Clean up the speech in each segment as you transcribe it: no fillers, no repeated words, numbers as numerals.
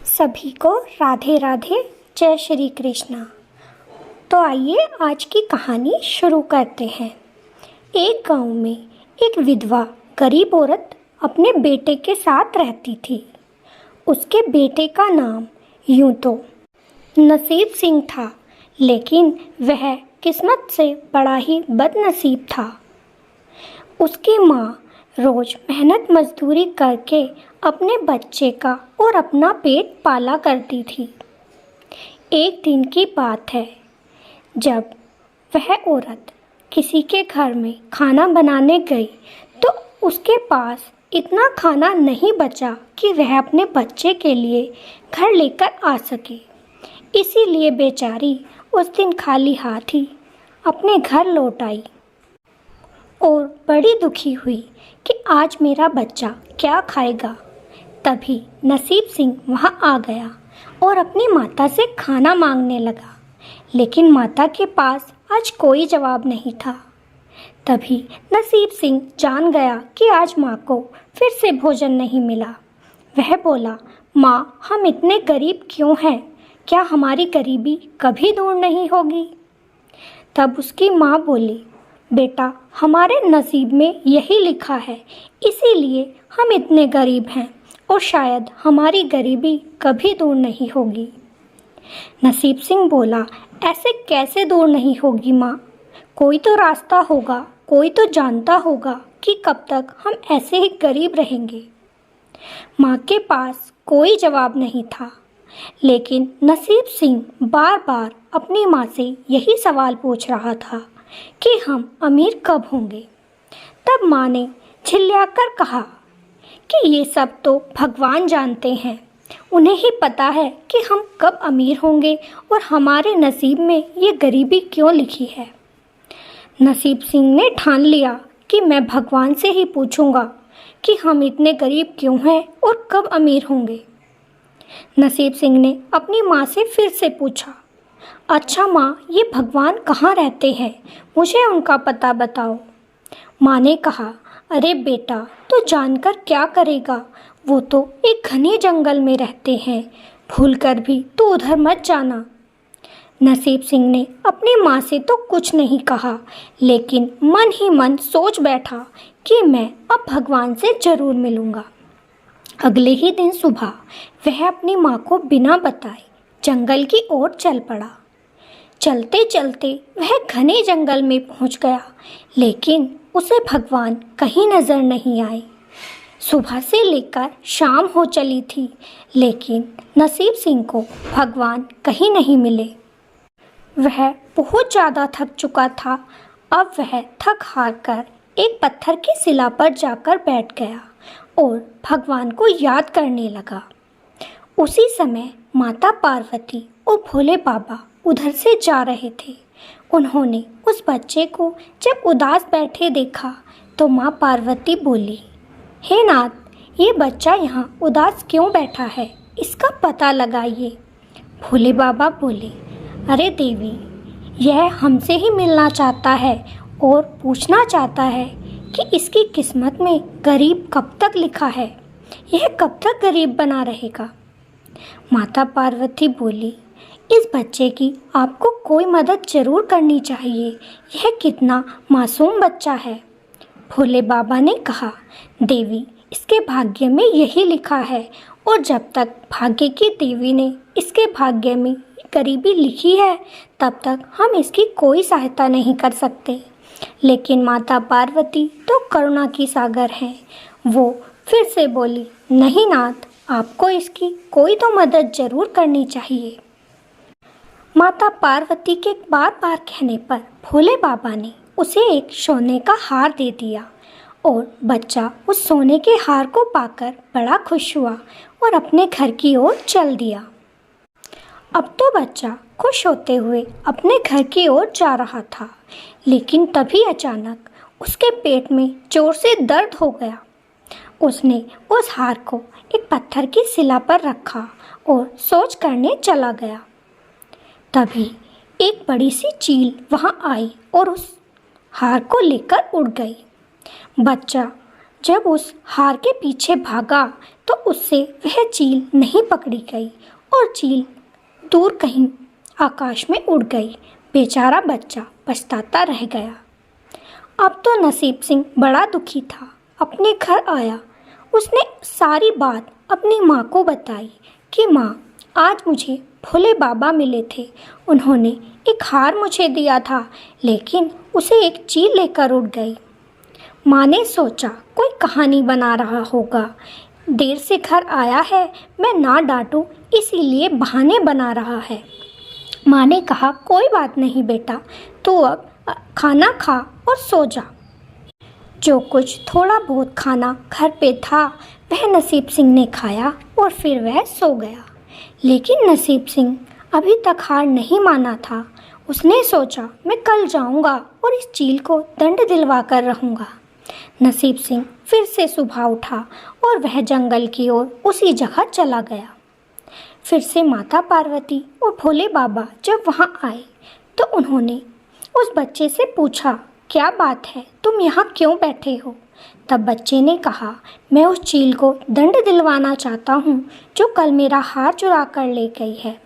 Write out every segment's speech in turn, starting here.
सभी को राधे राधे। जय श्री कृष्णा। तो आइए आज की कहानी शुरू करते हैं। एक गांव में एक विधवा गरीब औरत अपने बेटे के साथ रहती थी। उसके बेटे का नाम यूं तो नसीब सिंह था, लेकिन वह किस्मत से बड़ा ही बदनसीब था। उसकी माँ रोज मेहनत मजदूरी करके अपने बच्चे का और अपना पेट पाला करती थी। एक दिन की बात है, जब वह औरत किसी के घर में खाना बनाने गई तो उसके पास इतना खाना नहीं बचा कि वह अपने बच्चे के लिए घर लेकर आ सके। इसीलिए बेचारी उस दिन खाली हाथ ही अपने घर लौट आई और बड़ी दुखी हुई कि आज मेरा बच्चा क्या खाएगा। तभी नसीब सिंह वहाँ आ गया और अपनी माता से खाना मांगने लगा, लेकिन माता के पास आज कोई जवाब नहीं था। तभी नसीब सिंह जान गया कि आज माँ को फिर से भोजन नहीं मिला। वह बोला, माँ, हम इतने गरीब क्यों हैं? क्या हमारी गरीबी कभी दूर नहीं होगी? तब उसकी माँ बोली, बेटा, हमारे नसीब में यही लिखा है, इसीलिए हम इतने गरीब हैं और शायद हमारी गरीबी कभी दूर नहीं होगी। नसीब सिंह बोला, ऐसे कैसे दूर नहीं होगी माँ? कोई तो रास्ता होगा, कोई तो जानता होगा कि कब तक हम ऐसे ही गरीब रहेंगे। माँ के पास कोई जवाब नहीं था, लेकिन नसीब सिंह बार बार अपनी माँ से यही सवाल पूछ रहा था कि हम अमीर कब होंगे। तब माँ ने झिल्लाकर कहा कि ये सब तो भगवान जानते हैं, उन्हें ही पता है कि हम कब अमीर होंगे और हमारे नसीब में ये गरीबी क्यों लिखी है। नसीब सिंह ने ठान लिया कि मैं भगवान से ही पूछूंगा कि हम इतने गरीब क्यों हैं और कब अमीर होंगे। नसीब सिंह ने अपनी माँ से फिर से पूछा, अच्छा माँ, ये भगवान कहाँ रहते हैं? मुझे उनका पता बताओ। माँ ने कहा, अरे बेटा, तो जानकर क्या करेगा? वो तो एक घने जंगल में रहते हैं, भूलकर भी तो उधर मत जाना। नसीब सिंह ने अपनी माँ से तो कुछ नहीं कहा, लेकिन मन ही मन सोच बैठा कि मैं अब भगवान से जरूर मिलूँगा। अगले ही दिन सुबह वह अपनी माँ को बिना बताए जंगल की ओर चल पड़ा। चलते चलते वह घने जंगल में पहुंच गया, लेकिन उसे भगवान कहीं नजर नहीं आए। सुबह से लेकर शाम हो चली थी, लेकिन नसीब सिंह को भगवान कहीं नहीं मिले। वह बहुत ज़्यादा थक चुका था। अब वह थक हार कर एक पत्थर की शिला पर जाकर बैठ गया और भगवान को याद करने लगा। उसी समय माता पार्वती और भोले बाबा उधर से जा रहे थे। उन्होंने उस बच्चे को जब उदास बैठे देखा तो माँ पार्वती बोली, हे नाथ, ये बच्चा यहाँ उदास क्यों बैठा है? इसका पता लगाइए। भोले बाबा बोले, अरे देवी, यह हमसे ही मिलना चाहता है और पूछना चाहता है कि इसकी किस्मत में गरीब कब तक लिखा है, यह कब तक गरीब बना रहेगा। माता पार्वती बोली, इस बच्चे की आपको कोई मदद जरूर करनी चाहिए, यह कितना मासूम बच्चा है। भोले बाबा ने कहा, देवी, इसके भाग्य में यही लिखा है और जब तक भाग्य की देवी ने इसके भाग्य में गरीबी लिखी है तब तक हम इसकी कोई सहायता नहीं कर सकते। लेकिन माता पार्वती तो करुणा की सागर हैं। वो फिर से बोली, नहीं नाथ, आपको इसकी कोई तो मदद जरूर करनी चाहिए। माता पार्वती के बार बार कहने पर भोले बाबा ने उसे एक सोने का हार दे दिया और बच्चा उस सोने के हार को पाकर बड़ा खुश हुआ और अपने घर की ओर चल दिया। अब तो बच्चा खुश होते हुए अपने घर की ओर जा रहा था, लेकिन तभी अचानक उसके पेट में जोर से दर्द हो गया। उसने उस हार को एक पत्थर की शिला पर रखा और सोच करने चला गया। तभी एक बड़ी सी चील वहाँ आई और उस हार को लेकर उड़ गई। बच्चा जब उस हार के पीछे भागा तो उससे वह चील नहीं पकड़ी गई और चील दूर कहीं आकाश में उड़ गई। बेचारा बच्चा पछताता रह गया। अब तो नसीब सिंह बड़ा दुखी था। अपने घर आया, उसने सारी बात अपनी माँ को बताई कि माँ, आज मुझे भोले बाबा मिले थे। उन्होंने एक हार मुझे दिया था, लेकिन उसे एक चील लेकर उड़ गई। माँ ने सोचा कोई कहानी बना रहा होगा, देर से घर आया है, मैं ना डांटूं इसीलिए बहाने बना रहा है। माँ ने कहा, कोई बात नहीं बेटा, तू अब खाना खा और सो जा। जो कुछ थोड़ा बहुत खाना घर पे था वह नसीब सिंह ने खाया और फिर वह सो गया। लेकिन नसीब सिंह अभी तक हार नहीं माना था। उसने सोचा, मैं कल जाऊंगा और इस चील को दंड दिलवा कर रहूँगा। नसीब सिंह फिर से सुबह उठा और वह जंगल की ओर उसी जगह चला गया। फिर से माता पार्वती और भोले बाबा जब वहाँ आए तो उन्होंने उस बच्चे से पूछा, क्या बात है, तुम यहाँ क्यों बैठे हो? तब बच्चे ने कहा, मैं उस चील को दंड दिलवाना चाहता हूँ जो कल मेरा हार चुरा कर ले गई है।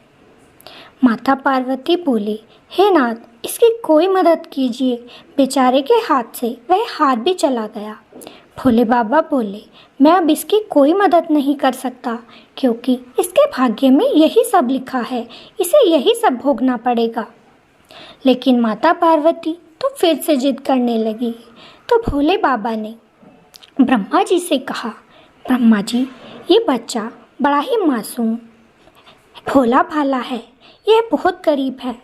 माता पार्वती बोली, हे नाथ, इसकी कोई मदद कीजिए, बेचारे के हाथ से वह हार भी चला गया। भोले बाबा बोले, मैं अब इसकी कोई मदद नहीं कर सकता, क्योंकि इसके भाग्य में यही सब लिखा है, इसे यही सब भोगना पड़ेगा। लेकिन माता पार्वती तो फिर से जिद करने लगी। तो भोले बाबा ने ब्रह्मा जी से कहा, ब्रह्मा जी, ये बच्चा बड़ा ही मासूम भोला भाला है, यह बहुत गरीब है,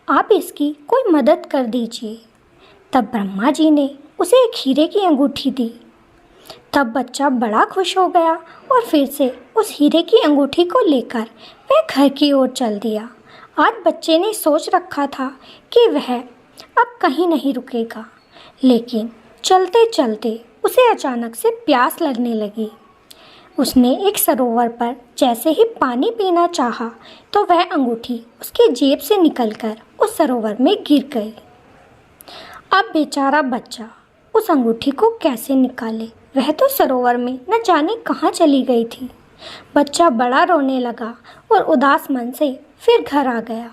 आप इसकी कोई मदद कर दीजिए। तब ब्रह्मा जी ने उसे एक हीरे की अंगूठी दी। तब बच्चा बड़ा खुश हो गया और फिर से उस हीरे की अंगूठी को लेकर वह घर की ओर चल दिया। आज बच्चे ने सोच रखा था कि वह अब कहीं नहीं रुकेगा, लेकिन चलते चलते उसे अचानक से प्यास लगने लगी। उसने एक सरोवर पर जैसे ही पानी पीना चाहा तो वह अंगूठी उसकी जेब से निकलकर उस सरोवर में गिर गई। अब बेचारा बच्चा उस अंगूठी को कैसे निकाले, वह तो सरोवर में न जाने कहाँ चली गई थी। बच्चा बड़ा रोने लगा और उदास मन से फिर घर आ गया।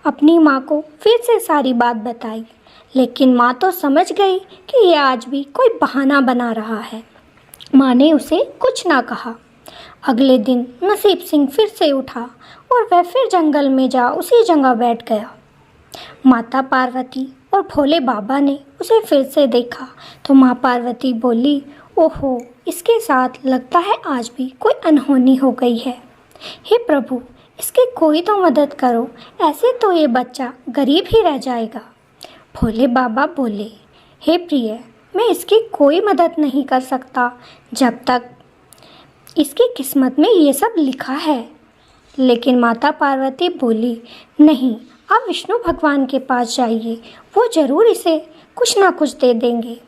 अपनी माँ को फिर से सारी बात बताई, लेकिन माँ तो समझ गई कि यह आज भी कोई बहाना बना रहा है। माँ ने उसे कुछ ना कहा। अगले दिन नसीब सिंह फिर से उठा और वह फिर जंगल में जा उसी जगह बैठ गया। माता पार्वती और भोले बाबा ने उसे फिर से देखा तो माँ पार्वती बोली, ओहो, इसके साथ लगता है आज भी कोई अनहोनी हो गई है। हे प्रभु, इसकी कोई तो मदद करो, ऐसे तो ये बच्चा गरीब ही रह जाएगा। भोले बाबा बोले, हे प्रिय, मैं इसकी कोई मदद नहीं कर सकता जब तक इसकी किस्मत में ये सब लिखा है। लेकिन माता पार्वती बोली, नहीं, आप विष्णु भगवान के पास जाइए, वो ज़रूर इसे कुछ ना कुछ दे देंगे।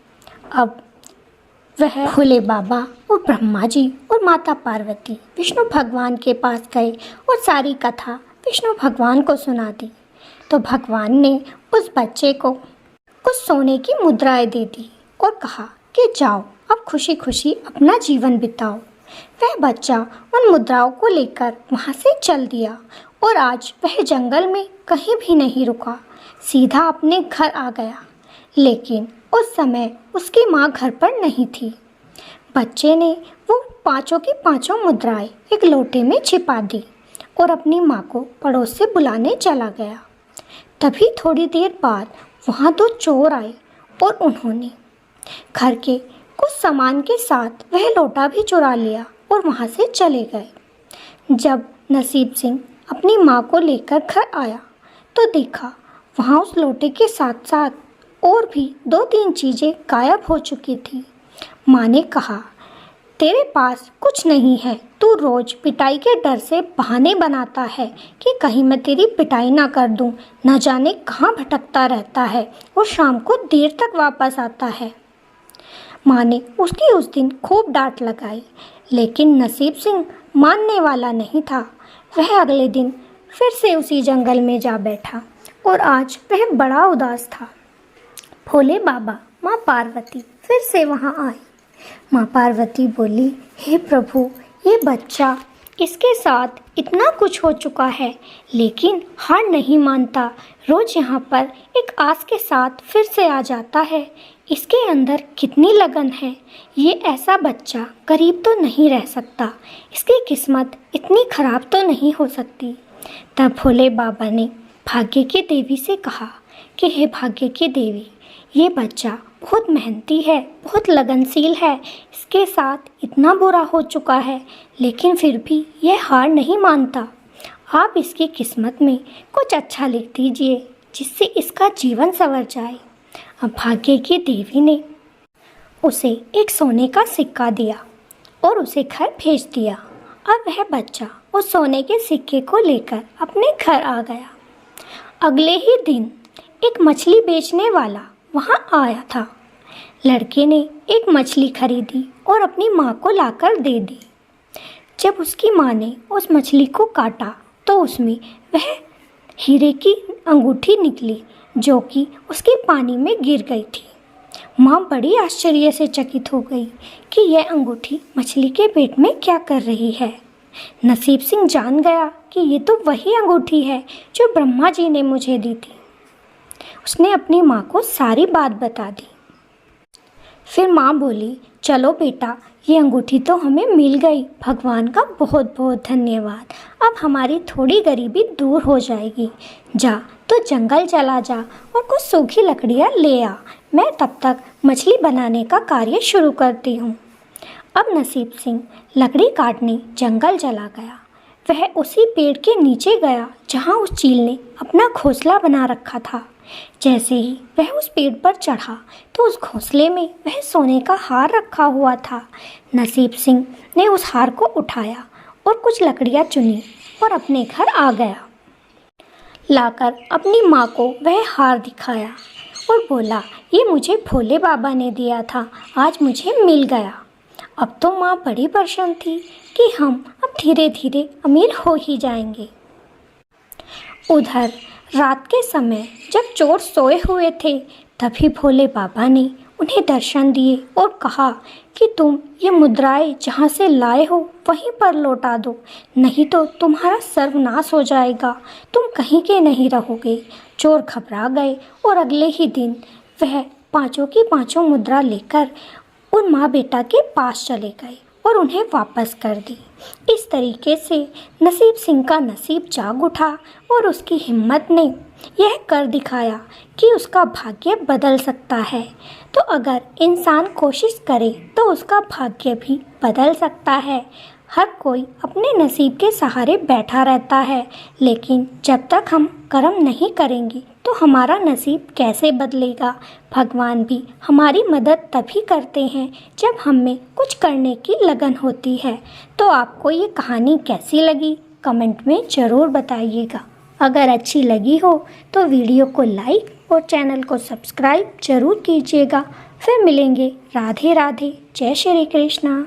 अब वह भोले बाबा और ब्रह्मा जी और माता पार्वती विष्णु भगवान के पास गए और सारी कथा विष्णु भगवान को सुना दी। तो भगवान ने उस बच्चे को कुछ सोने की मुद्राएं दे दी और कहा कि जाओ, अब खुशी खुशी अपना जीवन बिताओ। वह बच्चा उन मुद्राओं को लेकर वहाँ से चल दिया और आज वह जंगल में कहीं भी नहीं रुका, सीधा अपने घर आ गया। लेकिन उस समय उसकी माँ घर पर नहीं थी। बच्चे ने वो पांचों की पांचों मुद्राएं एक लोटे में छिपा दी और अपनी माँ को पड़ोस से बुलाने चला गया। तभी थोड़ी देर बाद वहाँ दो चोर आए और उन्होंने घर के कुछ सामान के साथ वह लोटा भी चुरा लिया और वहाँ से चले गए। जब नसीब सिंह अपनी माँ को लेकर घर आया तो देखा वहाँ उस लोटे के साथ साथ और भी 2-3 चीज़ें गायब हो चुकी थी। माँ ने कहा, तेरे पास कुछ नहीं है, तू रोज़ पिटाई के डर से बहाने बनाता है कि कहीं मैं तेरी पिटाई ना कर दूँ। न जाने कहाँ भटकता रहता है और शाम को देर तक वापस आता है। माँ ने उसकी उस दिन खूब डांट लगाई, लेकिन नसीब सिंह मानने वाला नहीं था। वह अगले दिन फिर से उसी जंगल में जा बैठा और आज वह बड़ा उदास था। भोले बाबा, माँ पार्वती फिर से वहाँ आए। माँ पार्वती बोली, हे प्रभु, ये बच्चा, इसके साथ इतना कुछ हो चुका है लेकिन हार नहीं मानता। रोज़ यहाँ पर एक आस के साथ फिर से आ जाता है। इसके अंदर कितनी लगन है। ये ऐसा बच्चा गरीब तो नहीं रह सकता। इसकी किस्मत इतनी खराब तो नहीं हो सकती। तब भोले बाबा ने भाग्य की देवी से कहा कि हे भाग्य की देवी, ये बच्चा बहुत मेहनती है, बहुत लगनशील है। इसके साथ इतना बुरा हो चुका है लेकिन फिर भी ये हार नहीं मानता। आप इसकी किस्मत में कुछ अच्छा लिख दीजिए जिससे इसका जीवन संवर जाए। अब भाग्य की देवी ने उसे एक सोने का सिक्का दिया और उसे घर भेज दिया। अब वह बच्चा उस सोने के सिक्के को लेकर अपने घर आ गया। अगले ही दिन एक मछली बेचने वाला वहाँ आया था। लड़के ने एक मछली खरीदी और अपनी माँ को लाकर दे दी। जब उसकी माँ ने उस मछली को काटा तो उसमें वह हीरे की अंगूठी निकली जो कि उसके पानी में गिर गई थी। माँ बड़ी आश्चर्य से चकित हो गई कि यह अंगूठी मछली के पेट में क्या कर रही है। नसीब सिंह जान गया कि ये तो वही अंगूठी है जो ब्रह्मा जी ने मुझे दी थी। उसने अपनी माँ को सारी बात बता दी। फिर माँ बोली, चलो बेटा, ये अंगूठी तो हमें मिल गई। भगवान का बहुत बहुत धन्यवाद। अब हमारी थोड़ी गरीबी दूर हो जाएगी। जा तो जंगल चला जा और कुछ सूखी लकड़ियाँ ले आ। मैं तब तक मछली बनाने का कार्य शुरू करती हूँ। अब नसीब सिंह लकड़ी काटने जंगल चला गया। वह उसी पेड़ के नीचे गया जहाँ उस चील ने अपना घोंसला बना रखा था। जैसे ही वह उस पेड़ पर चढ़ा तो उस घोंसले में वह सोने का हार रखा हुआ था। नसीब सिंह ने उस हार को उठाया और कुछ लकड़ियाँ चुनी और अपने घर आ गया। लाकर अपनी माँ को वह हार दिखाया और बोला, ये मुझे भोले बाबा ने दिया था, आज मुझे मिल गया। अब तो माँ बड़ी प्रसन्न थी कि हम अब धीरे धीरे अमीर हो ही जाएंगे। उधर रात के समय जब चोर सोए हुए थे तभी भोले बाबा ने उन्हें दर्शन दिए और कहा कि तुम ये मुद्राएं जहाँ से लाए हो वहीं पर लौटा दो, नहीं तो तुम्हारा सर्वनाश हो जाएगा, तुम कहीं के नहीं रहोगे। चोर घबरा गए और अगले ही दिन वह पांचों की पांचों मुद्रा लेकर उन माँ बेटा के पास चले गए और उन्हें वापस कर दी। इस तरीके से नसीब सिंह का नसीब जाग उठा और उसकी हिम्मत ने यह कर दिखाया कि उसका भाग्य बदल सकता है। तो अगर इंसान कोशिश करे तो उसका भाग्य भी बदल सकता है। हर कोई अपने नसीब के सहारे बैठा रहता है, लेकिन जब तक हम कर्म नहीं करेंगे तो हमारा नसीब कैसे बदलेगा। भगवान भी हमारी मदद तभी करते हैं जब हम में कुछ करने की लगन होती है। तो आपको ये कहानी कैसी लगी कमेंट में ज़रूर बताइएगा। अगर अच्छी लगी हो तो वीडियो को लाइक और चैनल को सब्सक्राइब ज़रूर कीजिएगा। फिर मिलेंगे। राधे राधे। जय श्री कृष्णा।